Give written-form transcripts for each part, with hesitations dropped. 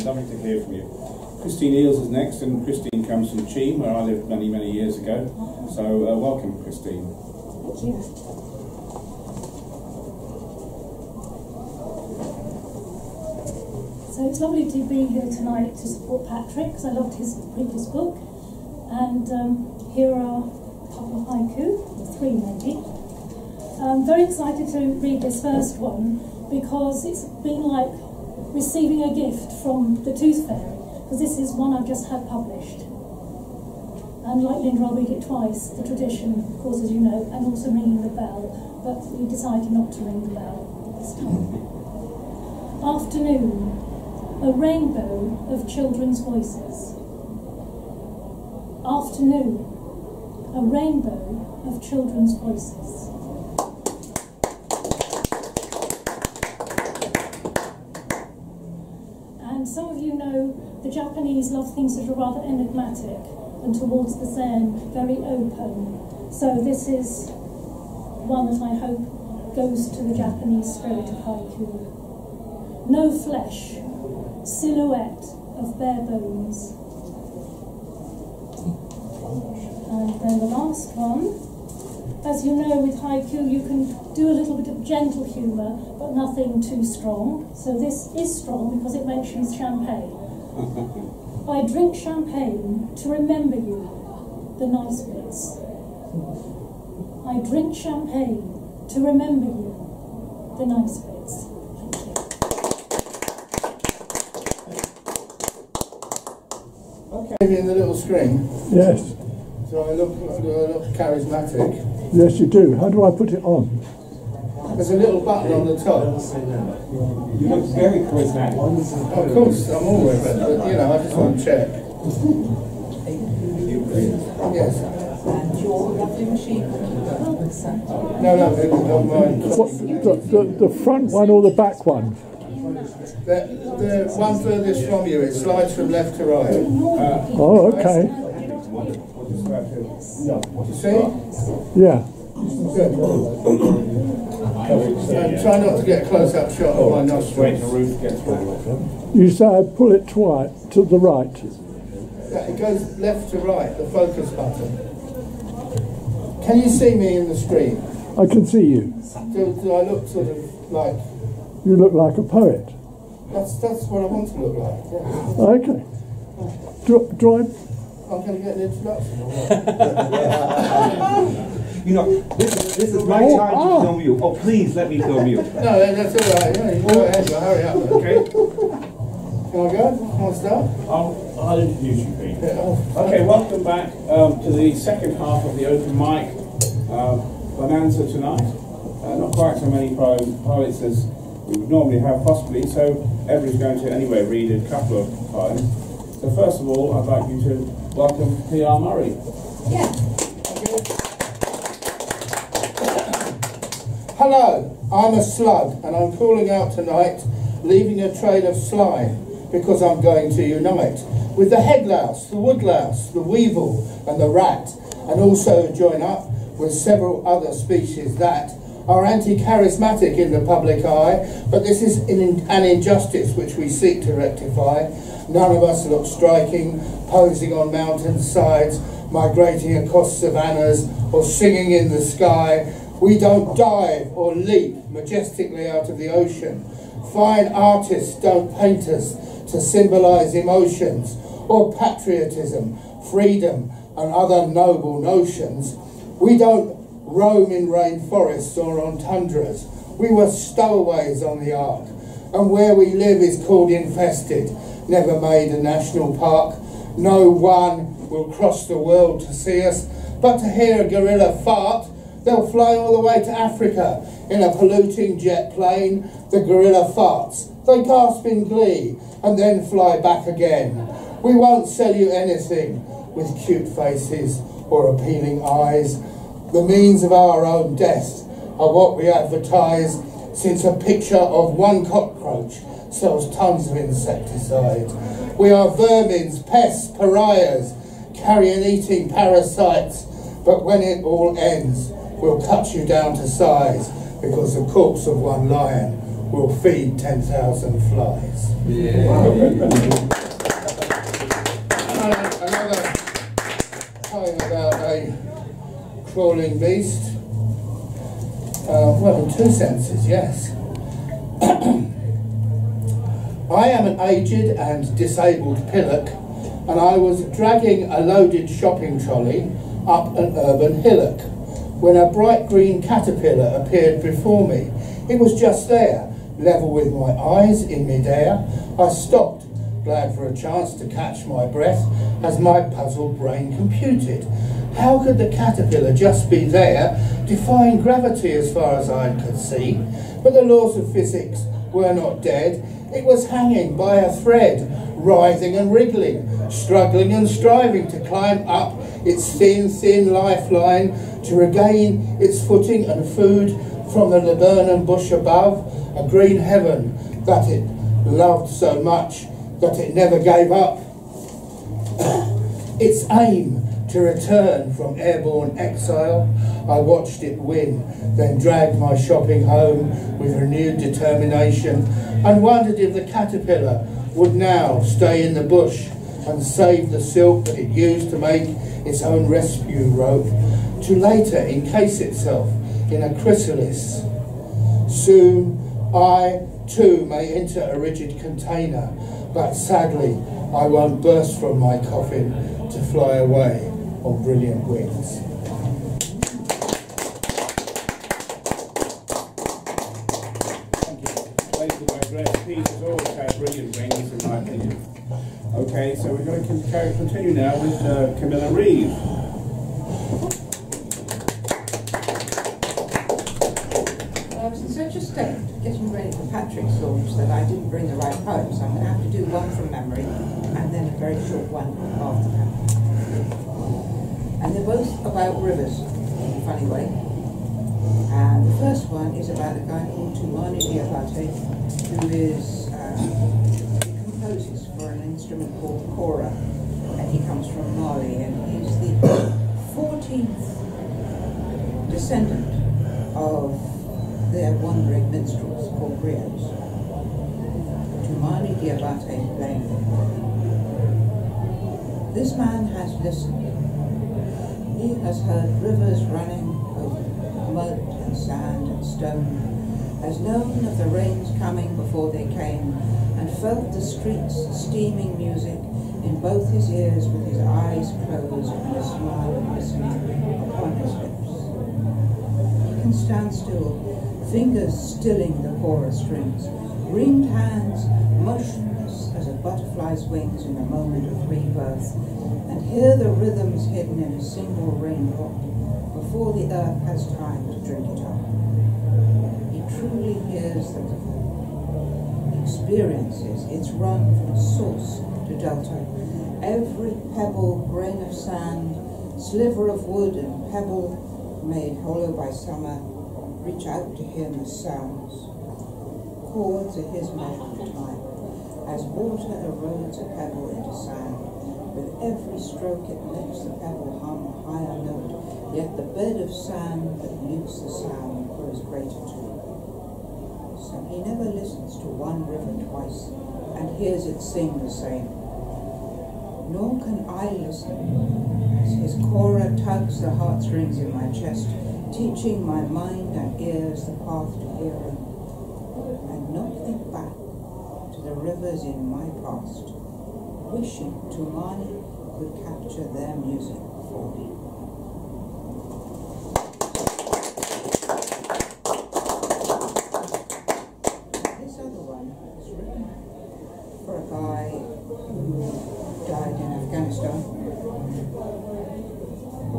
lovely to hear from you. Christine Eales is next, and Christine comes from Cheam, where I lived many, many years ago. So welcome, Christine. Thank you. So it's lovely to be here tonight to support Patrick, because I loved his previous book. And here are a couple of haiku, or 3 maybe. I'm very excited to read this first one, because it's been like receiving a gift from the Tooth Fairy, because this is one I've just had published. And like Linda, I'll read it twice, the tradition, of course, as you know, and also ringing the bell, but we decided not to ring the bell this time. Afternoon. A rainbow of children's voices. Afternoon, a rainbow of children's voices. And some of you know the Japanese love things that are rather enigmatic and towards the Zen very open. So this is one that I hope goes to the Japanese spirit of haiku. No flesh, silhouette of bare bones. And then the last one. As you know, with haiku you can do a little bit of gentle humour, but nothing too strong. So this is strong because it mentions champagne. I drink champagne to remember you, the nice bits. I drink champagne to remember you, the nice bits. In the little screen. Yes. Do I look charismatic? Yes, you do. How do I put it on? There's a little button on the top. You look very charismatic. Of course, I'm always, but you know, I just want to check. Yes. No, The front one or the back one? The one furthest from you, it slides from left to right. Oh, okay. You see? Yeah. Good. And try not to get a close-up shot of my nostrils. You say I pull it to the right. Yeah, it goes left to right, the focus button. Can you see me in the screen? I can see you. Do I look sort of like... You look like a poet. That's what I want to look like, yeah. Okay. Do I... I'm going to get an introduction. You know, this is my time to film you. Oh, please let me film you. No, that's all right. Yeah, you go ahead, hurry up. Okay. Can I go? Can I start? I'll introduce you, Pete. Yeah, Okay, welcome back to the second half of the open mic bonanza tonight. Not quite so many poets as we would normally have, possibly, so everybody's going to anyway read a couple of poems. So first of all, I'd like you to welcome P.R.Murry. Yeah. Hello, I'm a slug, and I'm calling out tonight, leaving a trail of slime, because I'm going to unite with the headlouse, the woodlouse, the weevil, and the rat, and also join up with several other species that are anti-charismatic in the public eye, but this is an injustice which we seek to rectify. None of us look striking, posing on mountain sides, migrating across savannas, or singing in the sky. We don't dive or leap majestically out of the ocean. Fine artists don't paint us to symbolise emotions, or patriotism, freedom, and other noble notions. We don't roam in rainforests or on tundras. We were stowaways on the ark, and where we live is called infested, never made a national park. No one will cross the world to see us, but to hear a gorilla fart. They'll fly all the way to Africa in a polluting jet plane. The gorilla farts, they gasp in glee, and then fly back again. We won't sell you anything with cute faces or appealing eyes. The means of our own death are what we advertise, since a picture of one cockroach sells tons of insecticide. We are vermins, pests, pariahs, carrion-eating parasites, but when it all ends, we'll cut you down to size, because the corpse of one lion will feed 10,000 flies. Another poem about a crawling beast. Well, in two senses, yes. I am an aged and disabled pillock, and I was dragging a loaded shopping trolley up an urban hillock when a bright green caterpillar appeared before me. It was just there, level with my eyes in midair. I stopped, glad for a chance to catch my breath, as my puzzled brain computed. How could the caterpillar just be there, defying gravity as far as I could see? But the laws of physics were not dead. It was hanging by a thread, writhing and wriggling, struggling and striving to climb up its thin, thin lifeline, to regain its footing and food from the laburnum bush above, a green heaven that it loved so much that it never gave up. Its aim to return from airborne exile, I watched it win, then dragged my shopping home with renewed determination, and wondered if the caterpillar would now stay in the bush and save the silk that it used to make its own rescue rope, to later encase itself in a chrysalis. Soon I too may enter a rigid container, but sadly I won't burst from my coffin to fly away on brilliant wings. Thank you. Ladies and gentlemen, Pete has always had brilliant wings, in my opinion. Okay, so we're going to continue now with Camilla Reeve. I was in such a state getting ready for Patric's launch that I didn't bring the right poem, so I'm going to have to do one from memory and then a very short one after that. And they're both about rivers in a funny way. And the first one is about a guy called P.R.Murry, who composes for an instrument called kora, and he comes from Mali, and he's the 14th descendant of their wandering minstrels called griots. P.R.Murry playing. This man has listened. He has heard rivers running over mud and sand and stone, has known of the rains coming before they came, and felt the streets steaming music in both his ears with his eyes closed and a smile of listening upon his lips. He can stand still, fingers stilling the chorus strings, ringed hands motionless as a butterfly's wings in a moment of rebirth, and hear the rhythms hidden in a single raindrop before the earth has time to drink it up. He truly hears the river, experiences its run from source to delta. Every pebble, grain of sand, sliver of wood and pebble made hollow by summer reach out to him as sounds. Chords are his measure of time, as water erodes a pebble into sand. With every stroke it makes the pebble hum a higher note, yet the bed of sand that mutes the sound grows greater too. So he never listens to one river twice, and hears it sing the same. Nor can I listen, as his kora tugs the heartstrings in my chest, teaching my mind and ears the path to hearing, and not think back to the rivers in my past, wishing P.R.Murry could capture their music for me. This other one was written for a guy who died in Afghanistan,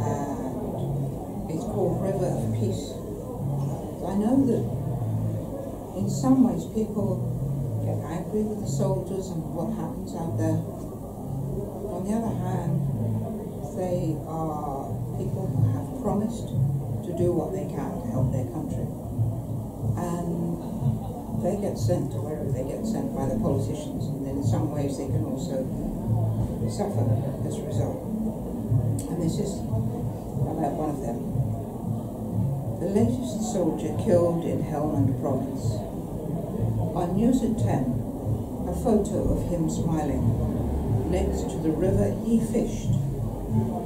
and it's called River of Peace. I know that in some ways people get angry with the soldiers and what happens out there. On the other hand, they are people who have promised to do what they can to help their country. And they get sent to wherever they get sent by the politicians, and then in some ways they can also suffer as a result. And this is about one of them. The latest soldier killed in Helmand province. On News at 10, a photo of him smiling next to the river he fished,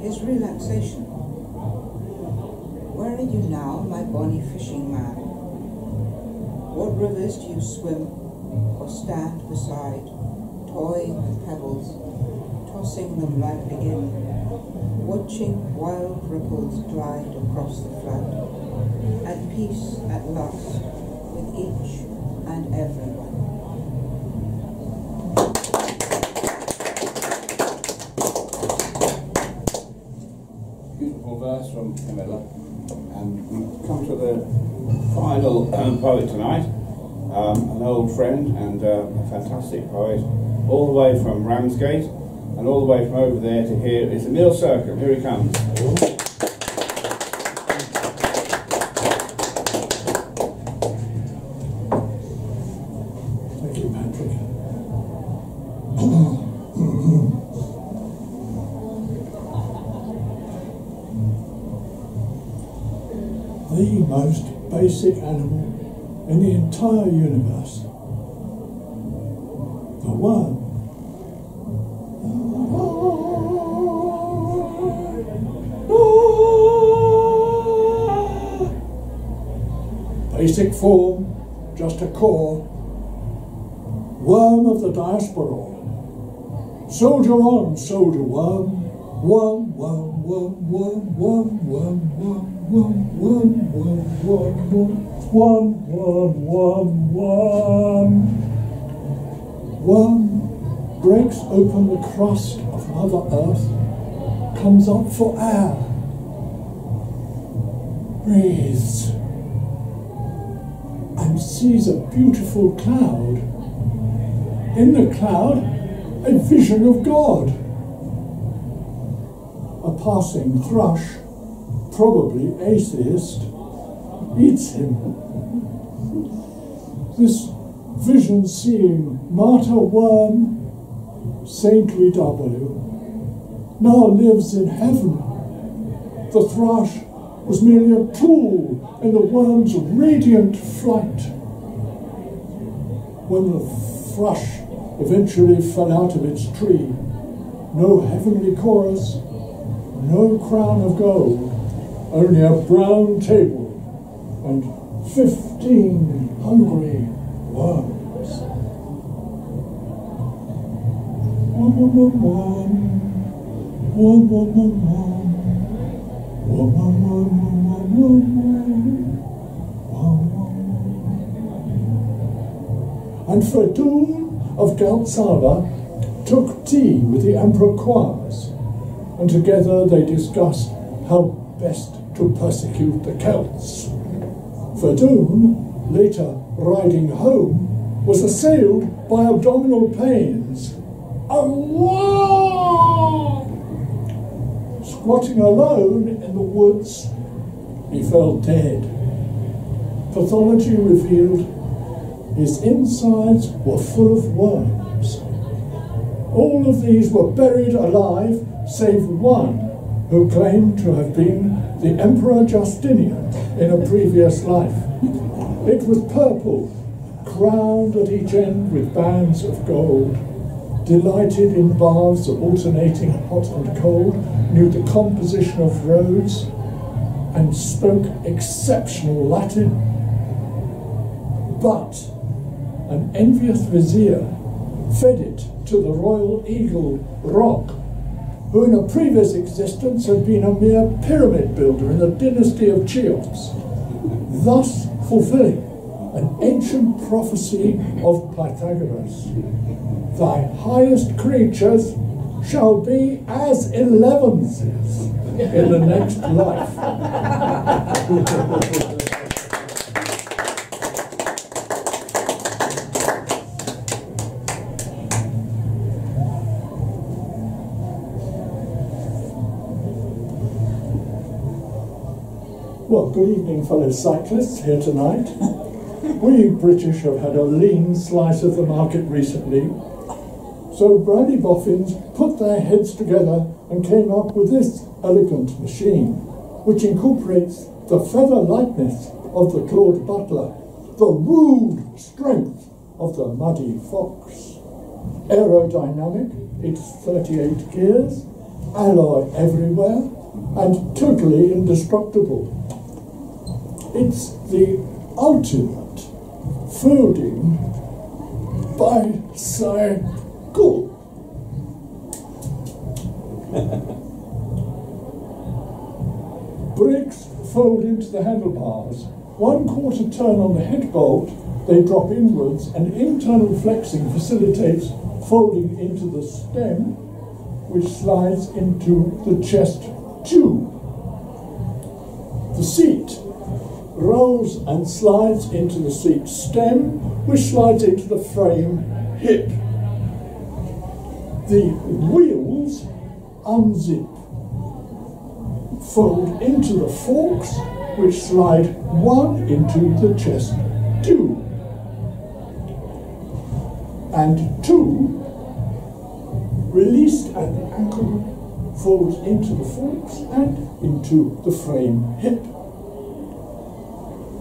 his relaxation. Where are you now, my bonny fishing man? What rivers do you swim or stand beside, toying with pebbles, tossing them lightly in, watching wild ripples glide across the flood, at peace at last with each and everyone? Beautiful verse from Camilla, and we come to the final poet tonight, an old friend and a fantastic poet, all the way from Ramsgate and all the way from over there to here is Emile Sercombe. Here he comes. Thank you, Patrick. The most basic animal in the entire universe. The worm. Basic form, just a core. Worm of the diaspora. Soldier on, soldier worm. Worm, worm, worm, worm, worm, worm, worm. Worm, worm, worm, worm, worm, worm, worm, worm. Worm breaks open the crust of Mother Earth, comes up for air, breathes, and sees a beautiful cloud. In the cloud, a vision of God. A passing thrush, probably atheist, eats him. This vision-seeing martyr worm, saintly W, now lives in heaven. The thrush was merely a tool in the worm's radiant flight. When the thrush eventually fell out of its tree, no heavenly chorus, no crown of gold, only a brown table and 15 hungry worms. Worm, worm, worm, worm. Worm, worm, worm, worm. Worm, worm, worm, worm, worm, worm, worm. And Verdun of Galtzava took tea with the Emperor Quars, and together they discussed how best to persecute the Celts. Verdun, later riding home, was assailed by abdominal pains. Squatting alone in the woods, he fell dead. Pathology revealed his insides were full of worms. All of these were buried alive, save one, who claimed to have been the Emperor Justinian in a previous life. It was purple, crowned at each end with bands of gold, delighted in baths alternating hot and cold, knew the composition of roads, and spoke exceptional Latin. But an envious vizier fed it to the royal eagle Rock, who in a previous existence had been a mere pyramid builder in the dynasty of Cheops, thus fulfilling an ancient prophecy of Pythagoras. Thy highest creatures shall be as elevenses in the next life. Well, good evening, fellow cyclists here tonight. We British have had a lean slice of the market recently, so Bradley Boffins put their heads together and came up with this elegant machine, which incorporates the feather lightness of the Claude Butler, the rude strength of the muddy fox. Aerodynamic, it's 38 gears, alloy everywhere, and totally indestructible. It's the ultimate folding bicycle. Brakes fold into the handlebars. 1/4 turn on the head bolt, they drop inwards, and internal flexing facilitates folding into the stem, which slides into the chest tube. The seat rolls and slides into the seat stem, which slides into the frame hip. The wheels unzip, fold into the forks, which slide one into the chest tube, and two, released at the ankle, folds into the forks and into the frame hip.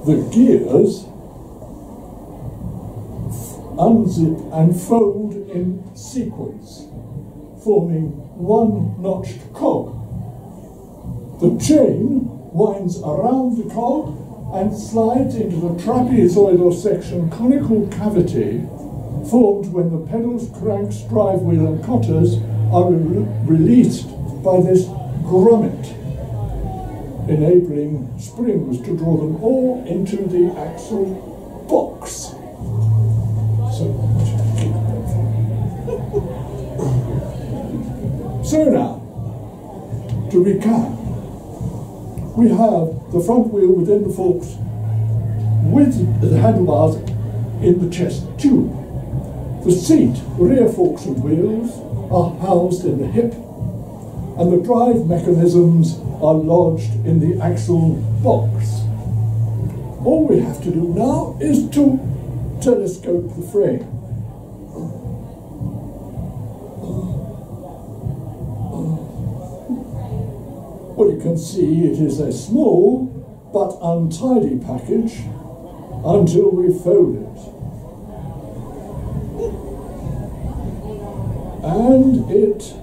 The gears unzip and fold in sequence, forming one notched cog. The chain winds around the cog and slides into the trapezoidal section conical cavity formed when the pedals, cranks, drive wheel and cotters are released by this grommet, enabling springs to draw them all into the axle box. So now, to recap, we have the front wheel within the forks with the handlebars in the chest tube. The seat, rear forks and wheels are housed in the hip, and the drive mechanisms are lodged in the axle box. All we have to do now is to telescope the frame. Well, you can see it is a small but untidy package until we fold it. And it...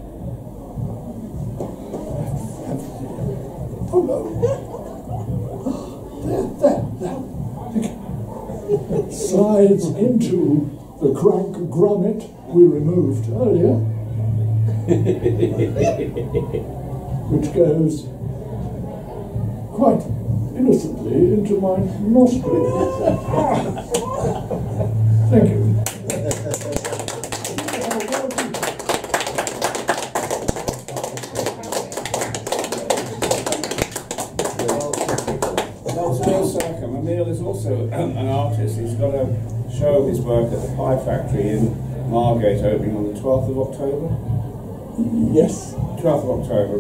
Oh no. There. It slides into the crank grommet we removed earlier, which goes quite innocently into my nostril. Thank you. Emile Sercombe. Emile is also an artist. He's got a show of his work at the Pie Factory in Margate, opening on the 12th of October. Yes. 12th of October.